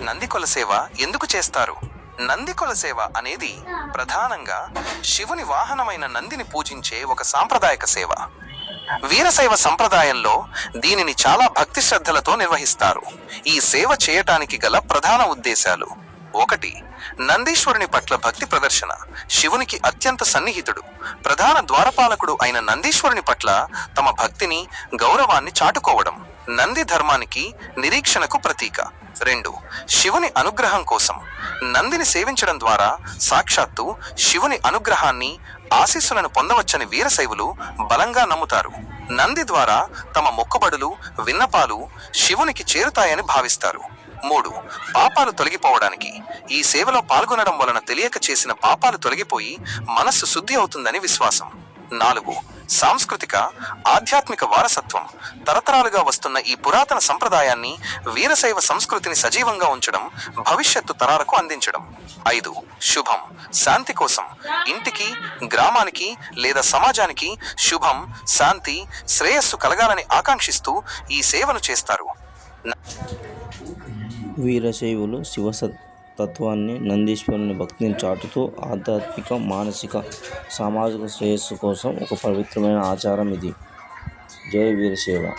నందికొల సేవ ఎందుకు చేస్తారు? నందికొల సేవ అనేది ప్రధానంగా శివుని వాహనమైన నందిని పూజించే ఒక సాంప్రదాయక సేవ. వీరశైవ సంప్రదాయంలో దీనిని చాలా భక్తి శ్రద్ధలతో నిర్వహిస్తారు. ఈ సేవ చేయటానికి గల ప్రధాన ఉద్దేశాలు: 1. నందీశ్వరుని పట్ల భక్తి ప్రదర్శన. శివునికి అత్యంత సన్నిహితుడు, ప్రధాన ద్వారపాలకుడు అయిన నందీశ్వరుని పట్ల తమ భక్తిని, గౌరవాన్ని చాటుకోవడం. నంది ధర్మానికి, నిరీక్షణకు ప్రతీక. 2. శివుని అనుగ్రహం కోసం. నందిని సేవించడం ద్వారా సాక్షాత్తు శివుని అనుగ్రహాన్ని, ఆశీస్సులను పొందవచ్చని వీరశైవులు బలంగా నమ్ముతారు. నంది ద్వారా తమ మొక్కుబడులు, విన్నపాలు శివునికి చేరుతాయని భావిస్తారు. 3. పాపాలు తొలగిపోవడానికి. ఈ సేవలో పాల్గొనడం వలన తెలియక చేసిన పాపాలు తొలగిపోయి మనస్సు శుద్ధి అవుతుందని విశ్వాసం. 4. సాంస్కృతిక, ఆధ్యాత్మిక వారసత్వం. తరతరాలుగా వస్తున్న ఈ పురాతన సంప్రదాయాన్ని, వీరశైవ సంస్కృతిని సజీవంగా ఉంచడం, భవిష్యత్తు తరాలకు అందించడం. 5. శుభం, శాంతి కోసం. ఇంటికి, గ్రామానికి లేదా సమాజానికి శుభం, శాంతి, శ్రేయస్సు కలగాలని ఆకాంక్షిస్తూ ఈ సేవను చేస్తారు. వీరశైవులు శివ తత్వాన్ని, నందీశ్వరుని భక్తిని చాటుతూ ఆధ్యాత్మిక, మానసిక, సామాజిక శ్రేయస్సు కోసం ఒక పవిత్రమైన ఆచారం ఇది. జై వీరశైవ.